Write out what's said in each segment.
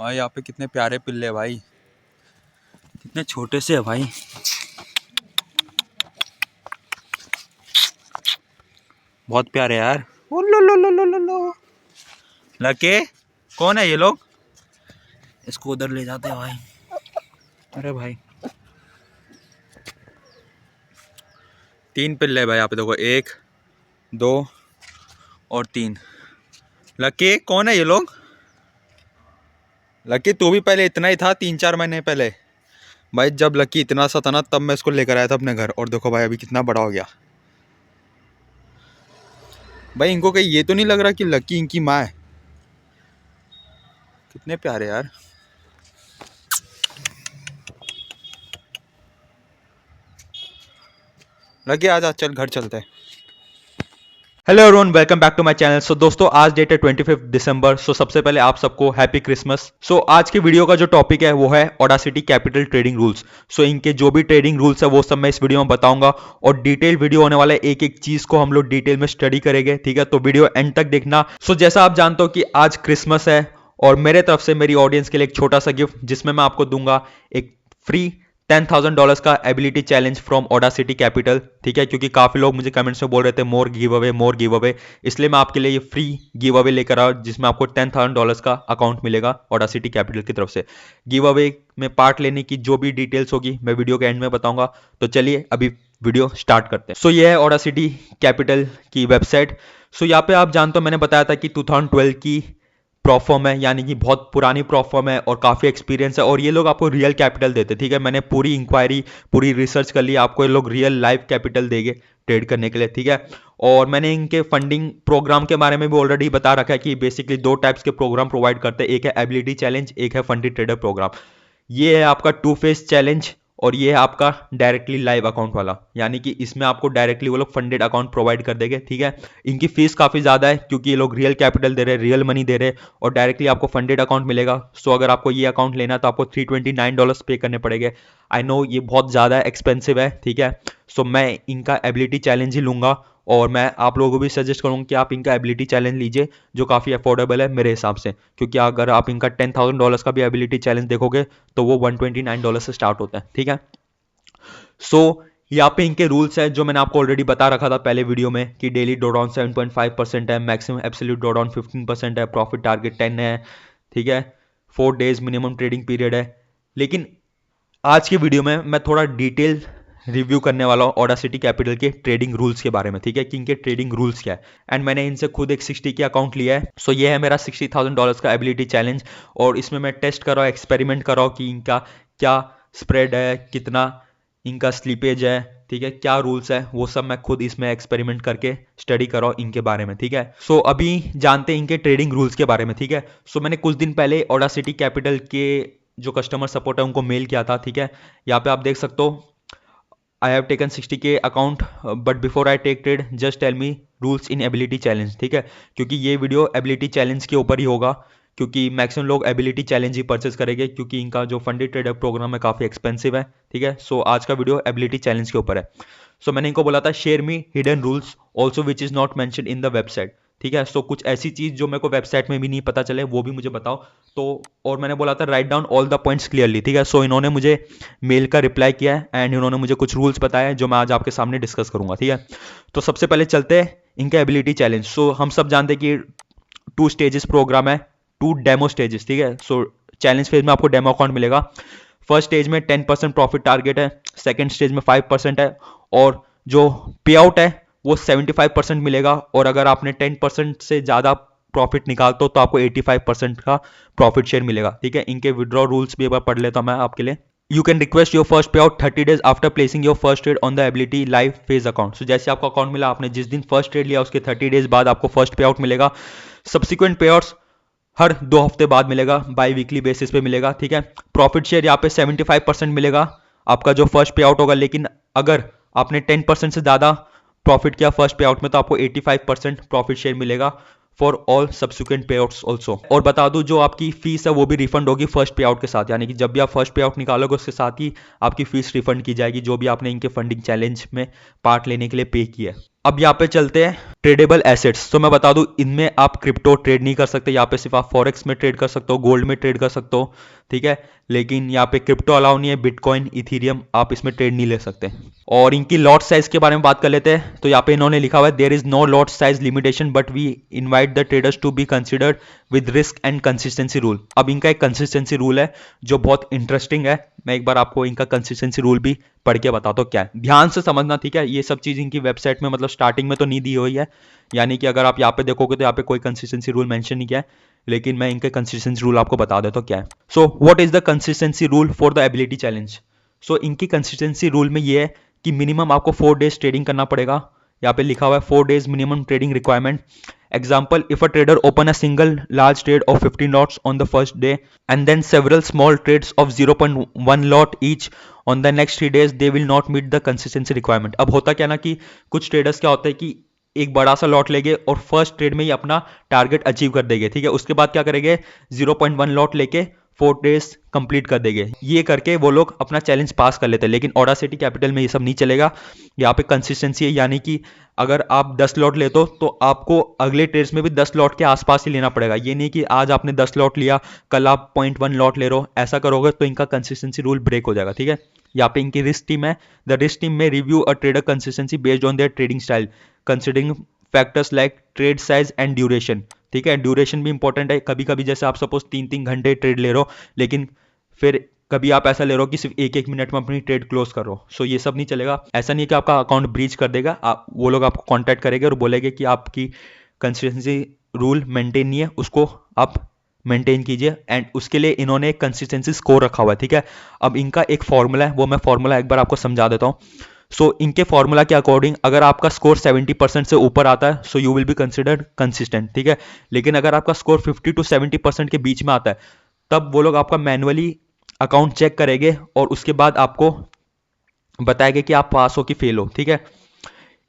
भाई यहाँ पे कितने प्यारे पिल्ले हैं भाई, कितने छोटे से है भाई। बहुत प्यारे यार। ओ लो लो लो लो लो लो। लके कौन है ये लोग? इसको उधर ले जाते हैं भाई। अरे भाई 3 पिल्ले भाई यहाँ पे, देखो 1 2 और 3। लकी कौन है ये लोग? लकी तू भी पहले इतना ही था 3-4 महीने पहले भाई। जब लकी इतना सा था ना तब मैं इसको लेकर आया था अपने घर, और देखो भाई अभी कितना बड़ा हो गया भाई। इनको कहीं ये तो नहीं लग रहा कि लकी इनकी माँ है? कितने प्यारे यार। लकी आजा, चल घर चलते हैं। Hello everyone, welcome back to my channel. So दोस्तों आज डेट है 25 दिसंबर। सो सबसे पहले आप सबको हैप्पी क्रिसमस। सो आज के वीडियो का जो टॉपिक है वो है ऑडासिटी कैपिटल ट्रेडिंग रूल्स। सो इनके जो भी ट्रेडिंग रूल्स है वो सब मैं इस वीडियो में बताऊंगा, और डिटेल वीडियो होने वाला है। एक एक चीज को हम लोग डिटेल में स्टडी करेंगे, ठीक है? तो वीडियो एंड तक देखना। सो जैसा आप जानते हो कि आज क्रिसमस है, और मेरे तरफ से मेरी ऑडियंस के लिए एक छोटा सा गिफ्ट, जिसमें मैं आपको दूंगा एक फ्री $10,000 का ability challenge from Audacity capital, ठीक है? क्योंकि काफी लोग मुझे कमेंट्स में बोल रहे थे मोर गिव अवे, इसलिए मैं आपके लिए ये फ्री गिव अवे लेकर आया, जिसमें आपको $10,000 का अकाउंट मिलेगा ऑडासिटी कैपिटल की तरफ से। गिव अवे में पार्ट लेने की जो भी डिटेल्स होगी मैं वीडियो के एंड में बताऊंगा। तो चलिए अभी वीडियो स्टार्ट करते हैं। सो ये है ऑडासिटी कैपिटल की वेबसाइट। सो यहाँ पे आप जानते हो मैंने बताया था कि 2012 की प्रॉफर्म है, यानी कि बहुत पुरानी प्रॉफर्म है और काफ़ी एक्सपीरियंस है, और ये लोग आपको रियल कैपिटल देते, ठीक है? मैंने पूरी इंक्वायरी, पूरी रिसर्च कर ली, आपको ये लोग रियल लाइव कैपिटल देंगे ट्रेड करने के लिए, ठीक है? और मैंने इनके फंडिंग प्रोग्राम के बारे में भी ऑलरेडी बता रखा है कि बेसिकली 2 टाइप्स के प्रोग्राम प्रोवाइड करते हैं, एक है एबिलिटी चैलेंज, एक है फंडेड ट्रेडर प्रोग्राम। ये है आपका 2 फेज चैलेंज, और ये है आपका डायरेक्टली लाइव अकाउंट वाला, यानी कि इसमें आपको डायरेक्टली वो लोग फंडेड अकाउंट प्रोवाइड कर देंगे, ठीक है? इनकी फीस काफ़ी ज़्यादा है क्योंकि ये लोग रियल कैपिटल दे रहे हैं, रियल मनी दे रहे हैं, और डायरेक्टली आपको फंडेड अकाउंट मिलेगा। सो अगर आपको ये अकाउंट लेना है तो आपको $329 पे करने पड़ेंगे। आई नो ये बहुत ज़्यादा एक्सपेंसिव है, ठीक है? सो मैं इनका एबिलिटी चैलेंज ही लूँगा, और मैं आप लोगों को भी सजेस्ट करूँगा कि आप इनका एबिलिटी चैलेंज लीजिए, जो काफ़ी अफोर्डेबल है मेरे हिसाब से। क्योंकि अगर आप इनका $10,000 का भी एबिलिटी चैलेंज देखोगे तो वो $129 से स्टार्ट होता है, ठीक है? सो यहाँ पे इनके रूल्स है जो मैंने आपको ऑलरेडी बता रखा था पहले वीडियो में, कि डेली ड्रॉडाउन 7.5% है, मैक्सिमम एब्सोल्यूट ड्रॉडाउन 15% है, प्रॉफिट टारगेट 10 है, ठीक है? 4 डेज मिनिमम ट्रेडिंग पीरियड है। लेकिन आज की वीडियो में मैं थोड़ा डिटेल रिव्यू करने वाला हूँ ऑडासिटी कैपिटल के ट्रेडिंग रूल्स के बारे में, ठीक है? कि इनके ट्रेडिंग रूल्स क्या है। एंड मैंने इनसे खुद एक 60 के अकाउंट लिया है। सो ये है मेरा $60,000 का एबिलिटी चैलेंज, और इसमें मैं टेस्ट कर रहा हूँ, एक्सपेरिमेंट कर रहा हूँ कि इनका क्या स्प्रेड है, कितना इनका स्लीपेज है, ठीक है? क्या रूल्स है, वो सब मैं खुद इसमें एक्सपेरिमेंट करके स्टडी कर रहा हूँ इनके बारे में, ठीक है? सो अभी जानते हैं इनके ट्रेडिंग रूल्स के बारे में, ठीक है? सो मैंने कुछ दिन पहले ऑडासिटी कैपिटल के जो कस्टमर सपोर्ट है उनको मेल किया था, ठीक है? यहाँ पे आप देख सकते हो, I have taken 60K account, but before I take trade just tell me rules in ability challenge, ठीक है? क्योंकि ये वीडियो एबिलिटी चैलेंज के ऊपर ही होगा, क्योंकि मैक्सिमम लोग एबिलिटी चैलेंज ही परचेज करेंगे, क्योंकि इनका जो फंडेड ट्रेडर प्रोग्राम है काफ़ी एक्सपेंसिव है, ठीक है? सो आज का वीडियो एबिलिटी चैलेंज के ऊपर है। सो मैंने इनको बोला था share me hidden rules also which is not mention in the website, ठीक है? सो कुछ ऐसी चीज़ जो मेरे को वेबसाइट में भी नहीं पता चले वो भी मुझे बताओ। तो और मैंने बोला था write down all the points clearly, ठीक है? सो इन्होंने मुझे मेल का रिप्लाई किया है, एंड इन्होंने मुझे कुछ रूल्स बताए जो मैं आज आपके सामने डिस्कस करूंगा, ठीक है? तो सबसे पहले चलते हैं इनका एबिलिटी चैलेंज। सो हम सब जानते हैं कि 2 स्टेजेस प्रोग्राम है, 2 डेमो स्टेजेस, ठीक है? सो चैलेंज फेज में आपको डेमो अकाउंट मिलेगा। फर्स्ट स्टेज में 10% प्रॉफिट टारगेट है, सेकेंड स्टेज में 5% है, और जो पे आउट है वो 75% मिलेगा, और अगर आपने 10% से ज़्यादा प्रॉफिट निकालते हो तो आपको 85% का प्रॉफिट शेयर मिलेगा, ठीक है? इनके विड्रॉ रूल्स भी एक बार पढ़ लेता हूं मैं आपके लिए। You can request your first payout 30 days after placing your first trade on the ability live phase account. So जैसे आपको अकाउंट मिला, आपने जिस दिन फर्स्ट ट्रेड लिया उसके 30 डेज बाद आपको फर्स्ट पे आउट मिलेगा। सब्सिक्वेंट पे आउट्स हर 2 हफ्ते बाद मिलेगा, बाई वीकली बेसिस पे मिलेगा, ठीक है? प्रॉफिट शेयर यहाँ पे 75% मिलेगा आपका जो फर्स्ट पे आउट होगा, लेकिन अगर आपने 10% से ज़्यादा प्रॉफिट किया फर्स्ट पे आउट में तो आपको 85% प्रॉफिट शेयर मिलेगा फॉर ऑल सब्सिक्वेंट पे आउट्स ऑल्सो। और बता दूं जो आपकी फीस है वो भी रिफंड होगी फर्स्ट पे आउट के साथ, यानी कि जब भी आप फर्स्ट पे आउट निकालोगे उसके साथ ही आपकी फीस रिफंड की जाएगी, जो भी आपने इनके फंडिंग चैलेंज में पार्ट लेने के लिए पे किया है। अब यहाँ पे चलते हैं ट्रेडेबल एसेट्स। तो मैं बता दूं, इनमें आप क्रिप्टो ट्रेड नहीं कर सकते, यहाँ पे सिर्फ आप फॉरेक्स में ट्रेड कर सकते हो, गोल्ड में ट्रेड कर सकते हो, ठीक है। लेकिन यहाँ पे क्रिप्टो अलाउ नहीं है, बिटकॉइन, इथीरियम आप इसमें ट्रेड नहीं ले सकते। और इनकी लॉट साइज के बारे में बात कर लेते हैं। तो यहाँ पे इन्होंने लिखा हुआ है, there is no lot size limitation but we invite the traders to be considered with risk and consistency rule. अब इनका एक कंसिस्टेंसी रूल है जो बहुत इंटरेस्टिंग है। मैं एक बार आपको इनका कंसिस्टेंसी रूल भी पढ़ के बताता हूँ क्या है, ध्यान से समझना, ठीक है। ये सब चीज इनकी वेबसाइट में मतलब स्टार्टिंग में तो नहीं दी हुई है, यानी कि अगर आप यहाँ पे देखोगे तो यहाँ पे कोई कंसिस्टेंसी रूल मेंशन नहीं किया है, लेकिन मैं इनके कंसिस्टेंसी रूल आपको बता देता हूँ क्या है। So what is the consistency rule for the ability challenge. So इनकी कंसिस्टेंसी रूल में ये है कि मिनिमम आपको 4 डेज ट्रेडिंग करना पड़ेगा। यहाँ पे लिखा हुआ है 4 days minimum trading requirement. Example, if a trader open a single large trade of 15 lots on the first day and then several small trades of 0.1 lot each on the next 3 days, they will not meet the consistency requirement. अब होता क्या ना कि कुछ traders क्या होता है कि एक बड़ा सा लॉट लेंगे और फर्स्ट ट्रेड में ही अपना टारगेट अचीव कर देंगे, ठीक है। उसके बाद क्या करेंगे, 0.1 लॉट लेके 4 डेज कंप्लीट कर देंगे। ये करके वो लोग अपना चैलेंज पास कर लेते हैं। लेकिन ऑडासिटी कैपिटल में ये सब नहीं चलेगा। यहाँ पे कंसिस्टेंसी है, यानी कि अगर आप 10 लॉट लेते हो तो आपको अगले ट्रेड्स में भी 10 लॉट के आसपास ही लेना पड़ेगा। ये नहीं कि आज आपने 10 लॉट लिया, कल आप 0.1 लॉट ले रहे हो, ऐसा करोगे तो इनका कंसिस्टेंसी रूल ब्रेक हो जाएगा, ठीक है। यहाँ पे इनकी रिस्क टीम है, द रिस्क टीम में review a trader consistency based on their trading style considering factors like trade size and duration, ठीक है। ड्यूरेशन भी इंपॉर्टेंट है। कभी कभी जैसे आप सपोज 3-3 घंटे ट्रेड ले रहे हो, लेकिन फिर कभी आप ऐसा ले रहे हो कि सिर्फ 1-1 मिनट में अपनी ट्रेड क्लोज कर रहे हो, सो ये सब नहीं चलेगा। ऐसा नहीं है कि आपका अकाउंट ब्रीच कर देगा, वो लोग आपको कॉन्टैक्ट करेंगे और बोलेंगे कि आपकी कंसिस्टेंसी रूल मेंटेन नहीं है, उसको आप मेंटेन कीजिए। एंड उसके लिए इन्होंने एक कंसिस्टेंसी स्कोर रखा हुआ है, ठीक है। अब इनका एक फॉर्मूला है, वो मैं फॉर्मूला एक बार आपको समझा देता हूँ। सो इनके फॉर्मूला के अकॉर्डिंग अगर आपका स्कोर 70% से ऊपर आता है so you will be considered consistent, ठीक है। लेकिन अगर आपका स्कोर 50 to 70% के बीच में आता है, तब वो लोग आपका मैनुअली अकाउंट चेक करेंगे और उसके बाद आपको बताएंगे कि आप पास हो कि फेल हो, ठीक है।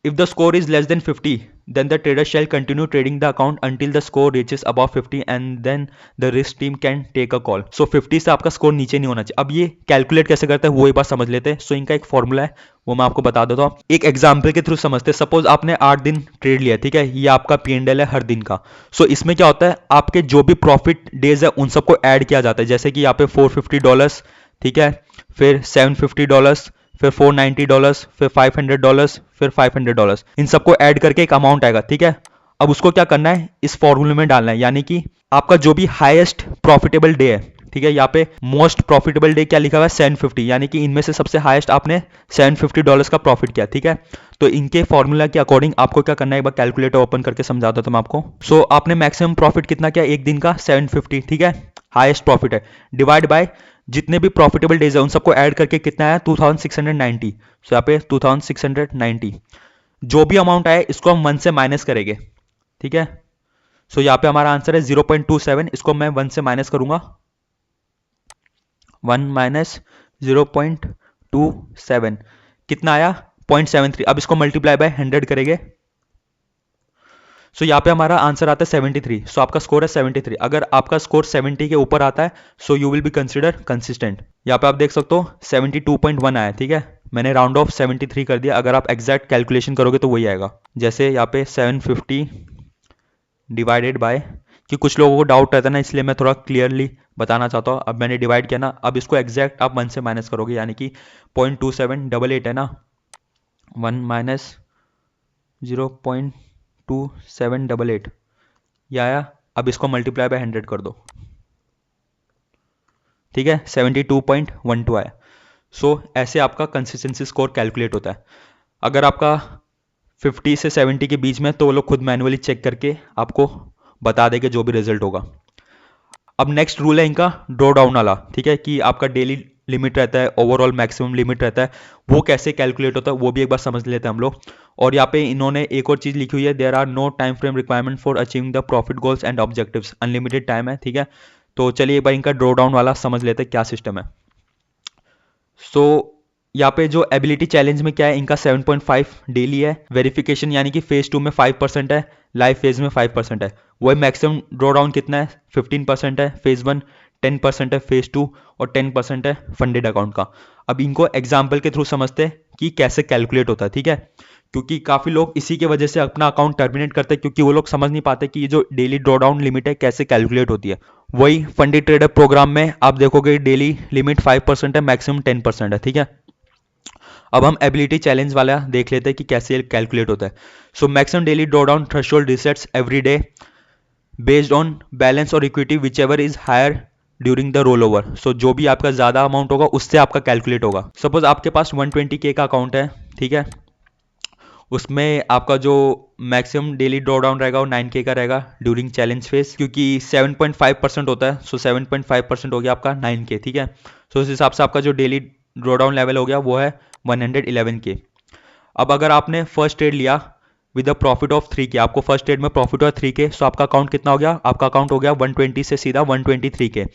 If the score is less than 50, then the trader shall continue trading the account until the score reaches above 50 and then the risk team can take a call. So 50 से आपका स्कोर नीचे नहीं होना चाहिए। अब ये कैलकुलेट कैसे करते हैं वो एक बार समझ लेते हैं। सो इनका एक फॉर्मूला है, वो मैं आपको बता देता हूँ। एक एग्जाम्पल के थ्रू समझते हैं। सपोज आपने 8 दिन ट्रेड लिया, ठीक है। ये आपका P&L है हर दिन का। सो इसमें क्या होता है, आपके जो भी प्रॉफिट डेज है उन सबको ऐड किया जाता है। जैसे कि यहाँ पे $450, ठीक है, फिर $750, फिर $490, फिर $500, फिर $500, इन सबको ऐड करके एक अमाउंट आएगा, ठीक है। अब उसको क्या करना है, इस फॉर्मूले में डालना है, यानी कि आपका जो भी हाईएस्ट प्रॉफिटेबल डे है, ठीक है। यहाँ पे मोस्ट प्रॉफिटेबल डे क्या लिखा हुआ है, 750, यानी कि इनमें से सबसे हाईएस्ट आपने $750 का प्रॉफिट किया, ठीक है। तो इनके फॉर्मूला के अकॉर्डिंग आपको क्या करना है, एक बार कैलकुलेटर ओपन करके समझाता हूं मैं आपको। सो आपने मैक्सिमम प्रॉफिट कितना किया एक दिन का, 750, ठीक है, हाईएस्ट प्रॉफिट है, डिवाइड बाय जितने भी प्रॉफिटेबल डेज है उन सबको ऐड करके कितना आया, 2690। सो यहाँ पे 2690, जो भी अमाउंट आए इसको हम 1 से माइनस करेंगे, ठीक है। सो यहाँ पे हमारा आंसर है 0.27, इसको मैं 1 से माइनस करूंगा, 1 माइनस 0.27 कितना आया, 0.73। अब इसको मल्टीप्लाई बाय 100 करेंगे। सो यहाँ पे हमारा आंसर आता है 73। सो आपका स्कोर है 73। अगर आपका स्कोर 70 के ऊपर आता है so you will be consider consistent. यहाँ पे आप देख सकते हो 72.1 आया, ठीक है। मैंने राउंड ऑफ 73 कर दिया। अगर आप एग्जैक्ट कैलकुलेशन करोगे तो वही आएगा। जैसे यहाँ पे 750 डिवाइडेड बाय, कि कुछ लोगों को डाउट रहता है ना, इसलिए मैं थोड़ा क्लियरली बताना चाहता हूँ। अब मैंने डिवाइड किया ना, अब इसको एग्जैक्ट आप 1 से माइनस करोगे, यानी कि 0.2788 है ना, 1 माइनस 0.2788 ये आया। अब इसको मल्टीप्लाई बाय 100 कर दो, ठीक है, 72.12 आया। सो ऐसे आपका कंसिस्टेंसी स्कोर कैलकुलेट होता है। अगर आपका 50 से 70 के बीच में तो वो लोग खुद मैनुअली चेक करके आपको बता देंगे जो भी रिजल्ट होगा। अब नेक्स्ट रूल है इनका ड्रॉ डाउन वाला, ठीक है, कि आपका डेली लिमिट रहता है, ओवरऑल मैक्सिमम लिमिट रहता है, वो कैसे कैलकुलेट होता है वो भी एक बार समझ लेते हैं हम लोग। और यहाँ पे इन्होंने एक और चीज लिखी हुई है, there are no time frame requirement for achieving the profit goals and objectives, unlimited time है, ठीक है। तो चलिए एक बार इनका ड्रॉ डाउन वाला समझ लेते हैं क्या सिस्टम है। सो यहाँ पे जो एबिलिटी चैलेंज में क्या है, इनका 7.5 डेली है, वेरिफिकेशन यानी कि फेज 2 में 5% है, लाइव फेज में 5% है। वही मैक्सिमम ड्रॉ डाउन कितना है, 15% है फेज 1, 10% है फेज 2 और 10% है फंडेड अकाउंट का। अब इनको एग्जाम्पल के थ्रू समझते हैं कि कैसे कैलकुलेट होता है, ठीक है। क्योंकि काफ़ी लोग इसी की वजह से अपना अकाउंट टर्मिनेट करते हैं, क्योंकि वो लोग समझ नहीं पाते कि ये जो डेली ड्रॉ डाउन लिमिट है कैसे कैलकुलेट होती है। वही फंडी ट्रेडर प्रोग्राम में आप देखोगे डेली लिमिट 5% है, मैक्सिमम 10% है, ठीक है। अब हम एबिलिटी चैलेंज वाला देख लेते हैं कि कैसे कैलकुलेट होता है। So maximum daily draw down threshold resets every day based on balance और equity whichever is higher during the rollover. So जो भी आपका ज़्यादा अमाउंट होगा उससे आपका कैलकुलेट होगा। सपोज आपके पास 120K का अकाउंट है, ठीक है, उसमें आपका जो मैक्सिमम डेली ड्रॉ डाउन रहेगा वो 9K का रहेगा ड्यूरिंग चैलेंज फेज, क्योंकि 7.5% होता है। सो 7.5% हो गया आपका 9K, ठीक है। सो उस हिसाब से आपका जो डेली ड्रॉ डाउन लेवल हो गया वो है 111K। अब अगर आपने फर्स्ट ट्रेड लिया with a profit of 3K, आपको फर्स्ट ट्रेड में प्रॉफिट हुआ 3K, सो आपका अकाउंट कितना हो गया? आपका अकाउंट हो गया 120 से सीधा 123K,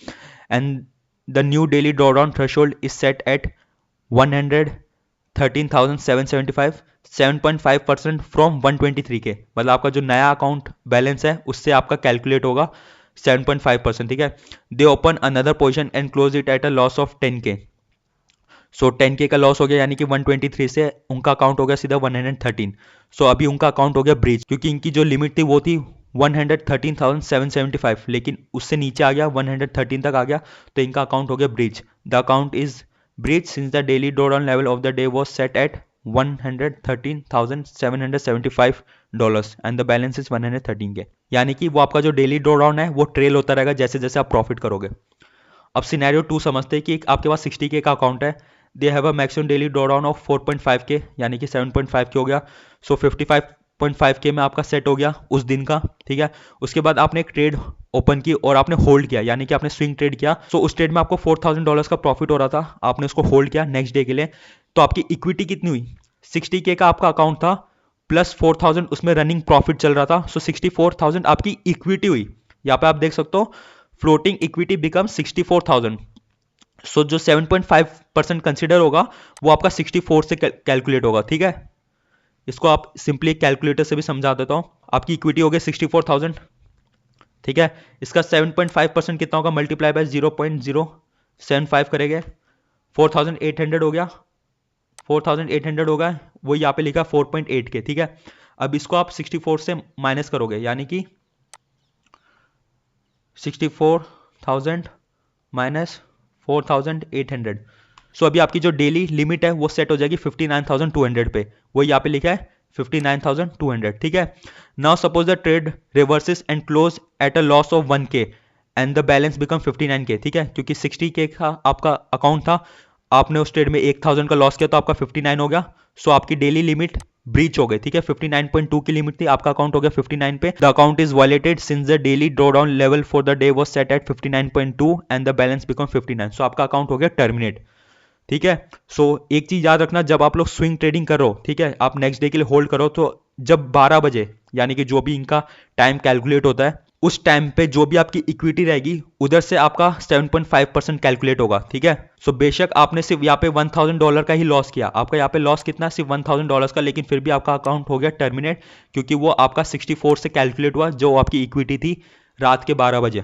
and the new daily draw down threshold is set at 113,775, 7.5% from 123K। मतलब आपका जो नया अकाउंट बैलेंस है उससे आपका कैलकुलेट होगा 7.5%, ठीक है। दे open another position and close it at a loss of 10K। So 10K का लॉस हो गया, यानी कि 123 से उनका अकाउंट हो गया सीधा 113। सो अभी उनका अकाउंट हो गया ब्रीच, क्योंकि इनकी जो लिमिट थी वो थी 113,775, लेकिन उससे नीचे आ गया 113 तक आ गया, तो इनका अकाउंट हो गया breach. The account is breach since the daily drawdown level of the day was set at $113,775 and the balance is 113K। यानी कि वो आपका जो डेली ड्रॉडाउन है वो ट्रेल होता रहेगा जैसे जैसे आप प्रॉफिट करोगे। अब सिनेरियो 2 समझते हैं कि आपके पास 60K का अकाउंट है, they have a maximum daily drawdown of 4.5K, यानी कि 7.5K हो गया। सो 55.5K में आपका सेट हो गया उस दिन का, ठीक है। उसके बाद आपने एक ट्रेड ओपन की और आपने होल्ड किया, यानी कि आपने स्विंग ट्रेड किया। सो उस ट्रेड में आपको $4,000 का प्रॉफिट हो रहा था, आपने उसको होल्ड किया नेक्स्ट डे के लिए। तो आपकी इक्विटी कितनी हुई? 60K का आपका अकाउंट था प्लस 4,000 उसमें रनिंग प्रॉफिट चल रहा था, सो 64,000 आपकी इक्विटी हुई। यहाँ पे आप देख सकते हो फ्लोटिंग इक्विटी बिकम 64,000। सो जो 7.5% कंसिडर होगा वो आपका 64 से कैलकुलेट होगा, ठीक है। इसको आप सिंपली कैलकुलेटर से भी समझा देता हूं। आपकी इक्विटी हो गई 64,000, ठीक है। इसका 7.5% कितना होगा? मल्टीप्लाई बाय 0.075 करेंगे, 4,800 हो गया। 4,800 होगा, वो यहाँ पे लिखा 4.8K, ठीक है। अब इसको आप 64 से माइनस करोगे, यानी कि 64,000 माइनस 4,800। सो अभी आपकी जो डेली लिमिट है वो सेट हो जाएगी 59,200 पे, वो यहाँ पे लिखा है 59,200, ठीक है। Now suppose the trade reverses and close eight a loss of 1K and the balance become 59K, ठीक है। क्योंकि 60K का आपका अकाउंट था, आपने उस ट्रेड में 1,000 का लॉस किया तो आपका 59 हो गया। सो आपकी डेली लिमिट ब्रीच हो गई, ठीक है। 59.2 की लिमिट थी, आपका अकाउंट हो गया 59 पे। The account is violated since the daily draw down level for the day was set at 59.2 and the balance become 59। So आपका अकाउंट हो गया टर्मिनेट, ठीक है। सो एक चीज याद रखना, जब आप लोग स्विंग ट्रेडिंग करो, ठीक है, आप नेक्स्ट डे के लिए होल्ड करो, तो जब 12 बजे यानी कि जो भी इनका टाइम कैलकुलेट होता है उस टाइम पे जो भी आपकी इक्विटी रहेगी उधर से आपका 7.5% कैलकुलेट होगा, ठीक है। सो बेशक आपने सिर्फ यहाँ पे $1,000 का ही लॉस किया, आपका यहाँ पे लॉस कितना? सिर्फ $1,000 का, लेकिन फिर भी आपका अकाउंट हो गया टर्मिनेट, क्योंकि वो आपका 64 से कैलकुलेट हुआ जो आपकी इक्विटी थी रात के 12 बजे।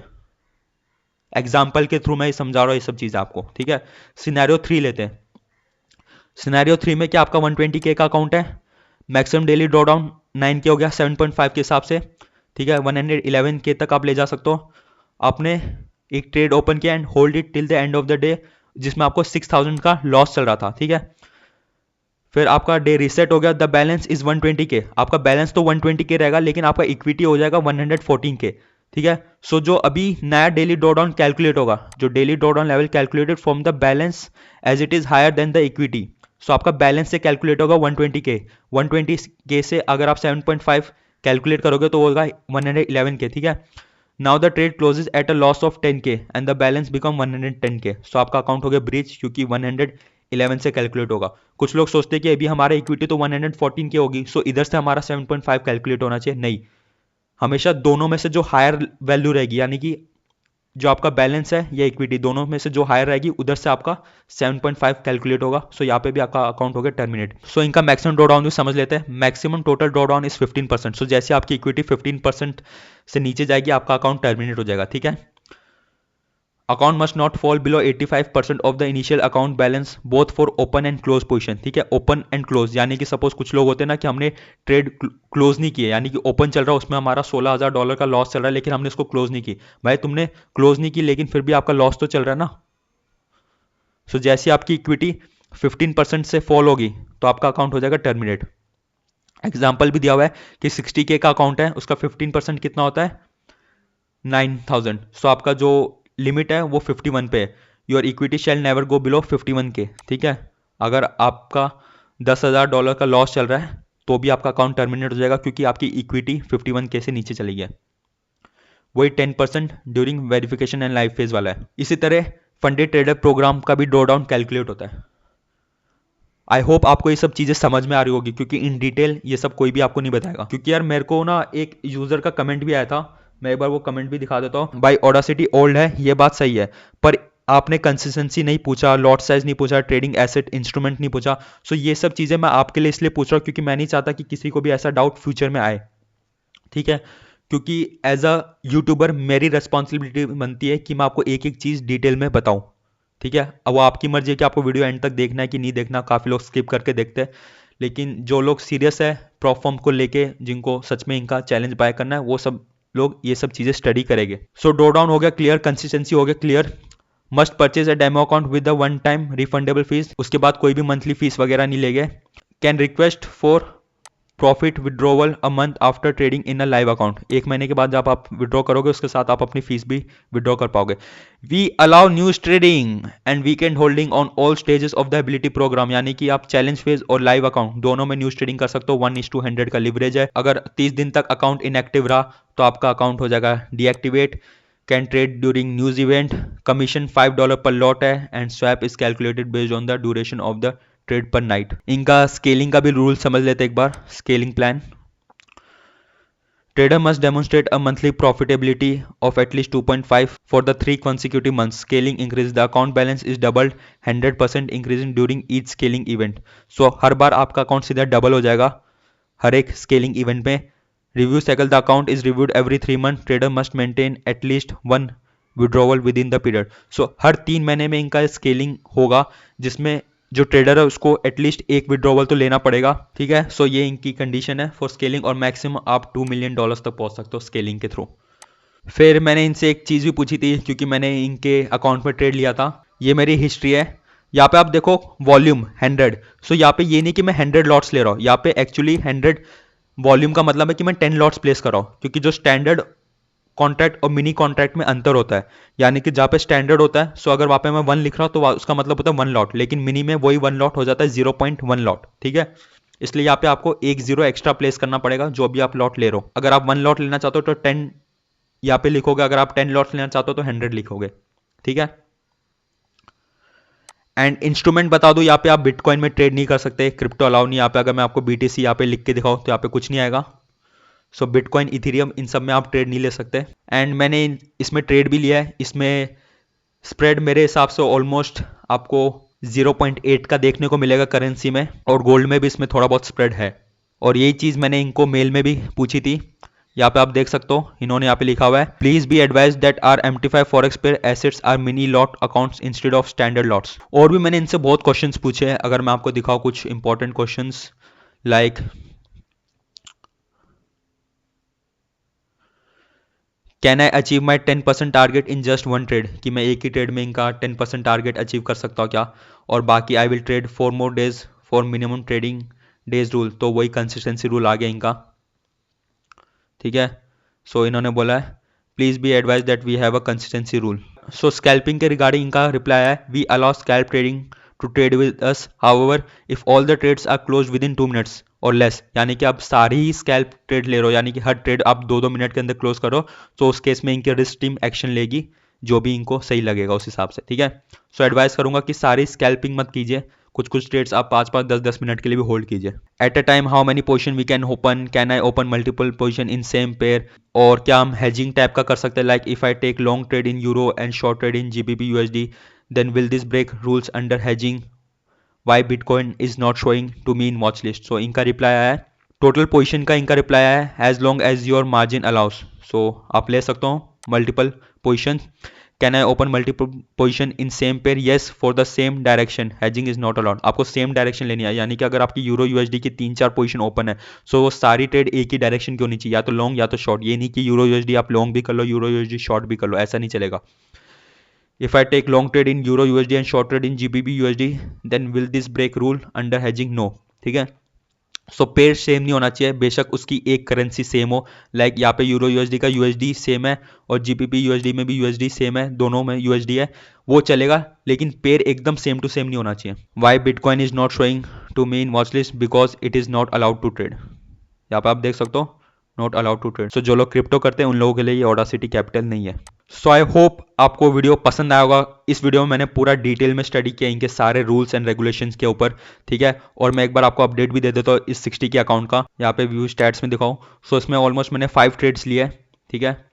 एग्जाम्पल के थ्रू मैं समझा रहा हूँ ये सब चीज़ आपको, ठीक है। सिनेरियो 3 लेते हैं। सिनेरियो 3 में क्या आपका 120K का अकाउंट है, maximum daily draw down 9K हो गया 7.5 के हिसाब से, ठीक है। 111K तक आप ले जा सकते हो। आपने एक ट्रेड ओपन किया and hold it till the end of the day, जिसमें आपको 6,000 का लॉस चल रहा था, ठीक है। फिर आपका डे रीसेट हो गया, द बैलेंस इज 120K। आपका बैलेंस तो 120K रहेगा, लेकिन आपका इक्विटी हो जाएगा 114K, ठीक है। सो जो अभी नया डेली ड्रॉडाउन कैलकुलेट होगा, जो daily drawdown level calculated from the balance as it is higher than the equity, so आपका बैलेंस से कैलकुलेट होगा 120K। 120K से अगर आप 7.5 कैलकुलेट करोगे तो होगा 111K, ठीक है। Now the trade closes at a loss of 10K and the balance become 110K। So आपका अकाउंट हो गया ब्रीच, क्योंकि 111 से कैलकुलेट होगा। कुछ लोग सोचते हैं कि अभी हमारा इक्विटी तो 114K होगी, सो इधर से हमारा 7.5 कैलकुलेट होना चाहिए। नहीं, हमेशा दोनों में से जो हायर वैल्यू रहेगी, यानी कि जो आपका बैलेंस है या इक्विटी, दोनों में से जो हायर रहेगी उधर से आपका 7.5 कैलकुलेट होगा। सो यहाँ पे भी आपका अकाउंट हो गया टर्मिनेट। सो इनका मैक्सिमम ड्रॉ डाउन भी समझ लेते हैं। Maximum total draw down is 15%। सो जैसे आपकी इक्विटी 15% से नीचे जाएगी आपका अकाउंट टर्मिनेट हो जाएगा, ठीक है। Account must not fall below 85% of the initial account balance both for open and close position. ठीक है, ओपन एंड क्लोज यानी कि सपोज कुछ लोग होते हैं ना कि हमने ट्रेड क्लोज नहीं किए, यानी कि ओपन चल रहा है उसमें हमारा $16,000 का लॉस चल रहा है लेकिन हमने इसको क्लोज नहीं की। भाई तुमने क्लोज नहीं की लेकिन फिर भी आपका लॉस तो चल रहा है ना। सो जैसी आपकी इक्विटी 15% से फॉल होगी तो आपका अकाउंट हो जाएगा टर्मिनेट। एग्जाम्पल भी दिया हुआ है कि 60K का अकाउंट है, उसका 15% कितना होता है 9,000। सो आपका जो लिमिट है वो 51 पे है। Your equity shell never go below 51K। ठीक है, अगर आपका $10,000 का लॉस चल रहा है तो भी आपका अकाउंट टर्मिनेट हो जाएगा क्योंकि आपकी इक्विटी 51K से नीचे चली गई है। वही 10% during verification and life phase वाला है। इसी तरह फंडेड ट्रेडर प्रोग्राम का भी ड्रॉ डाउन कैलकुलेट होता है। आई होप आपको ये सब चीजें समझ में आ रही होगी क्योंकि इन डिटेल ये सब कोई भी आपको नहीं बताएगा। क्योंकि यार मेरे को ना एक यूजर का कमेंट भी आया था, मैं एक बार वो कमेंट भी दिखा देता हूँ। भाई ऑडासिटी ओल्ड है, ये बात सही है, पर आपने कंसिस्टेंसी नहीं पूछा, लॉट साइज नहीं पूछा, ट्रेडिंग एसेट इंस्ट्रूमेंट नहीं पूछा। सो ये सब चीजें मैं आपके लिए इसलिए पूछ रहा हूँ क्योंकि मैं नहीं चाहता कि किसी को भी ऐसा डाउट फ्यूचर में आए। ठीक है, क्योंकि एज अ यूट्यूबर मेरी रेस्पॉन्सिबिलिटी बनती है कि मैं आपको एक एक चीज डिटेल में बताऊं। ठीक है, अब वो आपकी मर्जी है कि आपको वीडियो एंड तक देखना है कि नहीं देखना। काफ़ी लोग स्किप करके देखते हैं, लेकिन जो लोग सीरियस है प्रॉप फॉर्म को लेके, जिनको सच में इनका चैलेंज बाय करना है, वो सब लोग ये सब चीज़ें स्टडी करेंगे। सो ड्रॉ डाउन हो गया क्लियर, कंसिस्टेंसी हो गया clear. Must purchase a demo account with the one time refundable fees, उसके बाद कोई भी मंथली फीस वगैरह नहीं लेंगे। Can request for profit withdrawal a month after trading in a live account, एक महीने के बाद जब आप विड्रॉ करोगे उसके साथ आप अपनी फीस भी विड्रॉ कर पाओगे। We allow news trading and weekend holding on all stages of the ability program, यानी कि आप चैलेंज फेज और लाइव अकाउंट दोनों में न्यूज ट्रेडिंग कर सकते हो। 1:100 का लिवरेज है। अगर 30 दिन तक अकाउंट इनएक्टिव रहा तो आपका अकाउंट हो जाएगा deactivate. Can trade during news event, commission $5 per lot है and swap is calculated based on the duration of the trade per night. इनका स्केलिंग का भी रूल समझ लेते एक बार। Scaling plan, trader must demonstrate a monthly profitability of at least 2.5 for the 3 consecutive months. Scaling increase, the account balance is doubled, 100% increasing during each scaling event. So हर बार आपका अकाउंट सीधा डबल हो जाएगा हर एक स्केलिंग इवेंट में। Review cycle, the account is reviewed every 3 month. Trader must maintain at least one withdrawal within the period. So हर 3 महीने में इनका स्केलिंग होगा जिसमें जो ट्रेडर है उसको एटलीस्ट एक विड्रॉवल तो लेना पड़ेगा। ठीक है, सो ये इनकी कंडीशन है फॉर स्केलिंग, और मैक्सिमम आप $2 मिलियन तक पहुंच सकते हो स्केलिंग के थ्रू। फिर मैंने इनसे एक चीज़ भी पूछी थी क्योंकि मैंने इनके अकाउंट में ट्रेड लिया था। ये मेरी हिस्ट्री है। यहाँ पे आप देखो वॉल्यूम 100। सो यहाँ पे ये नहीं कि मैं 100 लॉट्स ले रहा हूँ, यहाँ पे एक्चुअली 100 वॉल्यूम का मतलब है कि मैं 10 लॉट्स प्लेस कर रहा हूँ, क्योंकि जो स्टैंडर्ड कॉन्ट्रैक्ट और मिनी कॉन्ट्रैक्ट में अंतर होता है। यानी कि जहाँ पे स्टैंडर्ड होता है, सो अगर वहाँ पे मैं 1 लिख रहा हूँ तो उसका मतलब होता है 1 लॉट, लेकिन मिनी में वही 1 लॉट हो जाता है 0.1 लॉट। ठीक है, इसलिए यहाँ पे आपको एक जीरो एक्स्ट्रा प्लेस करना पड़ेगा जो भी आप लॉट ले रहे हो। अगर आप 1 लॉट लेना चाहते हो तो 10 यहाँ पे लिखोगे, अगर आप 10 लॉट्स लेना चाहते हो तो 100 लिखोगे। ठीक है, एंड इंस्ट्रूमेंट बता दो, यहाँ पे आप बिटकॉइन में ट्रेड नहीं कर सकते, क्रिप्टो अलाउ नहीं। यहाँ पे अगर मैं आपको बीटीसी यहाँ पे लिख के दिखाऊँ तो यहाँ पे कुछ नहीं आएगा। सो बिटकॉइन, इथेरियम, इन सब में आप ट्रेड नहीं ले सकते। एंड मैंने इसमें ट्रेड भी लिया है। इसमें स्प्रेड मेरे हिसाब से ऑलमोस्ट आपको 0.8 का देखने को मिलेगा करेंसी में, और गोल्ड में भी इसमें थोड़ा बहुत स्प्रेड है। और यही चीज़ मैंने इनको मेल में भी पूछी थी। यहाँ पे आप देख सकते हो, इन्होंने यहाँ पे लिखा हुआ है, please be advise that our MT5 forex pair assets are mini lot accounts instead of standard lots. और भी मैंने इनसे बहुत क्वेश्चंस पूछे हैं, अगर मैं आपको दिखाऊं कुछ important questions like can I achieve my 10% target in just one trade, कि मैं एक ही ट्रेड में इनका 10% टारगेट अचीव कर सकता हूँ क्या। और बाकी I will trade 4 more days for minimum trading days rule, तो वही कंसिस्टेंसी रूल आ गया इनका। ठीक है, सो इन्होंने बोला है please be advise that we have a consistency rule. So scalping के रिगार्डिंग इनका रिप्लाई है, we allow scalp trading to trade with us, however if all the trades are close within 2 minutes or less, यानी कि आप सारी ही scalp trade ले रहे हो, यानी कि हर ट्रेड आप 2-2 मिनट के अंदर क्लोज करो, तो उस केस में इनकी रिस्क टीम एक्शन लेगी जो भी इनको सही लगेगा उस हिसाब से। ठीक है, सो एडवाइस करूंगा कि सारी स्कैल्पिंग मत कीजिए, कुछ कुछ ट्रेड्स आप 5-5, 10-10 मिनट के लिए भी होल्ड कीजिए। At a time how many position we can open, can I open multiple position in same pair, और क्या हम हेजिंग टाइप का कर सकते हैं, like if I take long trade in euro and short trade in GBP USD, then will this break rules under hedging, why bitcoin is not showing to me in watch list. So इनका reply आया है, total position का इनका reply आया है, as long as your margin allows. So आप ले सकते हो multiple position. Can I open multiple position in same pair, yes for the same direction, hedging is not allowed. आपको सेम डायरेक्शन लेनी है, यानी कि अगर आपकी यूरो यूएसडी की 3-4 पोजीशन ओपन है, सो वो सारी ट्रेड एक ही डायरेक्शन की होनी चाहिए, या तो लॉन्ग या तो शॉर्ट। ये नहीं कि यूरो यूएसडी आप लॉन्ग भी कर लो, यूरो यूएसडी शॉर्ट भी कर लो, ऐसा नहीं चलेगा। If I take long trade in Euro USD and short trade in GBP USD, then will this break rule under hedging? No। ठीक है, सो पेयर सेम नहीं होना चाहिए, बेशक उसकी एक करेंसी सेम हो। लाइक यहाँ पे यूरो यूएसडी का यूएसडी सेम है और जीबीपी यूएसडी में भी यूएसडी सेम है, दोनों में यूएसडी है, वो चलेगा, लेकिन पेयर एकदम सेम टू सेम नहीं होना चाहिए। Why bitcoin is not showing to me in watch list? Because it is not allowed to trade. यहाँ पे आप देख सकते हो, not allowed to trade. So जो लोग क्रिप्टो करते हैं उन लोगों के लिए ये ऑडासिटी कैपिटल नहीं है। सो आई होप आपको वीडियो पसंद आया होगा। इस वीडियो में मैंने पूरा डिटेल में स्टडी किया इनके सारे रूल्स एंड रेगुलेशंस के ऊपर, ठीक है। और मैं एक बार आपको अपडेट भी दे देता हूँ इस 60 के अकाउंट का, यहाँ पे व्यू स्टैट्स में दिखाऊँ। सो इसमें ऑलमोस्ट मैंने 5 ट्रेड्स लिए, ठीक है।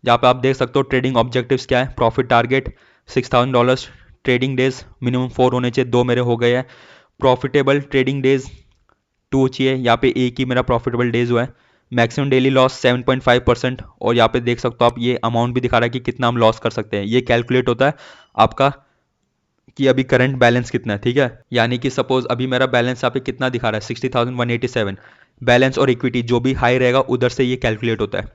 जहाँ पे आप देख सकते हो ट्रेडिंग ऑब्जेक्टिव्स क्या है, profit target $6,000, trading days minimum 4 होने चाहिए, 2 मेरे हो गए हैं। प्रॉफिटेबल ट्रेडिंग डेज 2 चाहिए, यहाँ पे एक ही मेरा प्रॉफिटेबल डेज हुआ है। मैक्सिमम डेली लॉस 7.5%, और यहाँ पे देख सकते हो आप, ये अमाउंट भी दिखा रहा है कि कितना हम लॉस कर सकते हैं। ये कैलकुलेट होता है आपका कि अभी करंट बैलेंस कितना है, ठीक है। यानी कि सपोज अभी मेरा बैलेंस यहाँ पे कितना दिखा रहा है, 60,187। बैलेंस और इक्विटी जो भी हाई रहेगा उधर से ये कैलकुलेट होता है।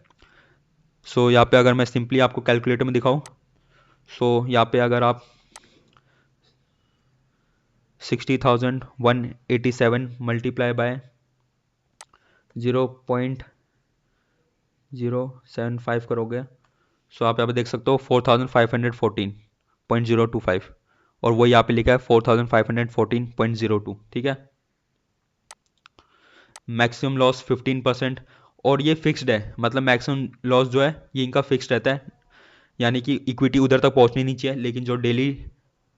सो यहाँ पे अगर मैं सिंपली आपको कैलकुलेटर में दिखाऊँ, सो यहाँ पे अगर आप 60,187 मल्टीप्लाई बाय 0.075 करोगे, सो आप यहाँ पे देख सकते हो 4,514.025, और वो यहाँ पे लिखा है 4,514.02, ठीक है। मैक्सिमम लॉस 15%, और ये फिक्स्ड है, मतलब मैक्सिमम लॉस जो है ये इनका फिक्स्ड रहता है, यानी कि इक्विटी उधर तक पहुंचनी नहीं चाहिए, लेकिन जो डेली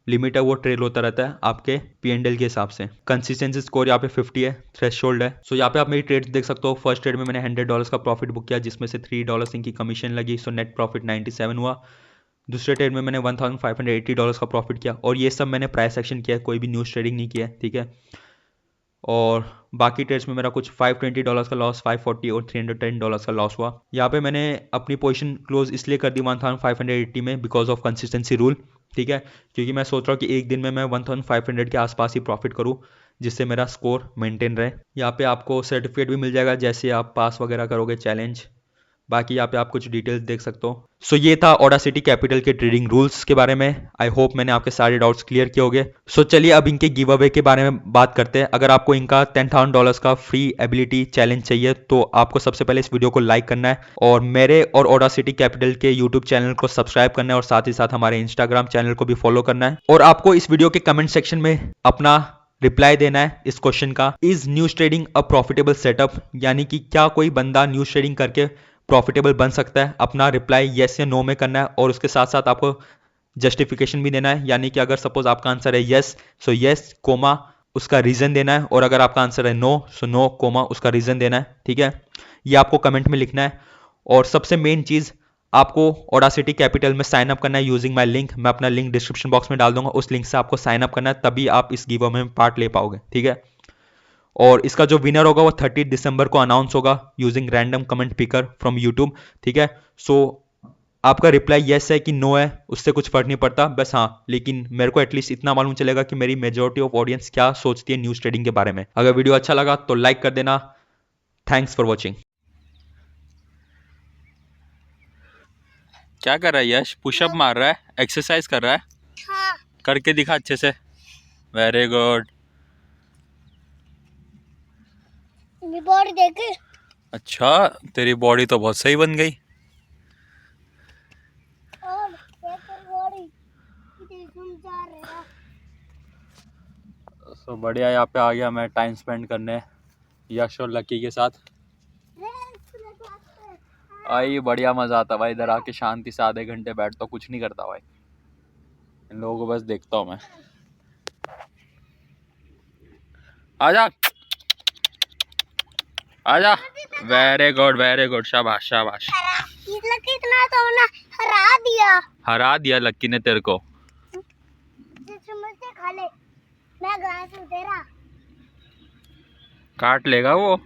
लिमिट है वो ट्रेल होता रहता है आपके P&L के हिसाब से। कंसिस्टेंसी स्कोर यहाँ पे 50 है, थ्रेशोल्ड है। सो यहाँ पे आप मेरी ट्रेड्स देख सकते हो। फर्स्ट ट्रेड में मैंने $100 का प्रॉफिट बुक किया, जिसमें से $3 इनकी कमीशन लगी, सो नेट प्रॉफिट 97 हुआ। दूसरे ट्रेड में मैंने $1,580 का प्रॉफिट किया, और ये सब मैंने प्राइस एक्शन किया है, कोई भी न्यूज़ ट्रेडिंग नहीं किया है, ठीक है। और बाकी ट्रेड्स में मेरा कुछ $520 का लॉस, 540 और $310 का लॉस हुआ। यहाँ पे मैंने अपनी पोजीशन क्लोज इसलिए कर दी 1580 में, बिकॉज ऑफ कंसिस्टेंसी रूल, ठीक है। क्योंकि मैं सोच रहा हूँ कि एक दिन में मैं 1500 के आसपास ही प्रॉफिट करूँ, जिससे मेरा स्कोर मेंटेन रहे। यहाँ पे आपको सर्टिफिकेट भी मिल जाएगा जैसे आप पास वगैरह करोगे चैलेंज। बाकी यहाँ पे आप कुछ डिटेल्स देख सकते हो। सो ये था ऑडासिटी कैपिटल के ट्रेडिंग रूल्स के बारे में। आई होप मैंने आपके सारे डाउट्स क्लियर किए होंगे। सो चलिए अब इनके गिव अवे के बारे में बात करते हैं। अगर आपको इनका $10,000 का फ्री एबिलिटी चैलेंज चाहिए तो आपको सबसे पहले इस वीडियो को लाइक करना है, और मेरे और ऑडासिटी कैपिटल के यूट्यूब चैनल को सब्सक्राइब करना है, और साथ ही साथ हमारे इंस्टाग्राम चैनल को भी फॉलो करना है। और आपको इस वीडियो के कमेंट सेक्शन में अपना रिप्लाई देना है इस क्वेश्चन का, is news trading a profitable setup, यानी कि क्या कोई बंदा न्यूज ट्रेडिंग करके प्रॉफिटेबल बन सकता है। अपना रिप्लाई येस या नो में करना है, और उसके साथ साथ आपको जस्टिफिकेशन भी देना है, यानी कि अगर सपोज आपका आंसर है येस, सो येस कोमा उसका रीजन देना है, और अगर आपका आंसर है नो, सो नो कोमा उसका रीजन देना है, ठीक है। ये आपको कमेंट में लिखना है। और सबसे मेन चीज, आपको ऑडासिटी कैपिटल में साइन अप करना है यूजिंग माय लिंक। मैं अपना लिंक डिस्क्रिप्शन बॉक्स में डाल दूंगा, उस लिंक से आपको साइन अप करना है, तभी आप इस गिव अवे में पार्ट ले पाओगे, ठीक है। और इसका जो विनर होगा वो 30 दिसंबर को अनाउंस होगा using random comment picker from YouTube, ठीक है। सो आपका रिप्लाई येस है कि नो है उससे कुछ फर्क नहीं पड़ता, बस हाँ, लेकिन मेरे को एटलीस्ट इतना मालूम चलेगा कि मेरी मेजोरिटी ऑफ ऑडियंस क्या सोचती है न्यूज ट्रेडिंग के बारे में। अगर वीडियो अच्छा लगा तो लाइक कर देना। Thanks for watching. क्या कर रहा है यश? पुशअप मार रहा है, एक्सरसाइज कर रहा है? हाँ। करके दिखा अच्छे से। Very good. बॉडी देख। अच्छा, तेरी बॉडी तो बहुत सही बन गई। और बॉडी जा रहा। सो बढ़िया, यहाँ पे आ गया मैं टाइम स्पेंड करने यश और लकी के साथ। आई बढ़िया मजा आता भाई, इधर आके शांति से आधे घंटे बैठता हूँ, कुछ नहीं करता भाई, इन लोगों को बस देखता हूँ मैं। आजा आजा, वेरी गुड, शाबाश शाबाश। कितना तो ना हरा दिया लक्की ने तेरे को। खा ले, मैं तेरा काट लेगा वो।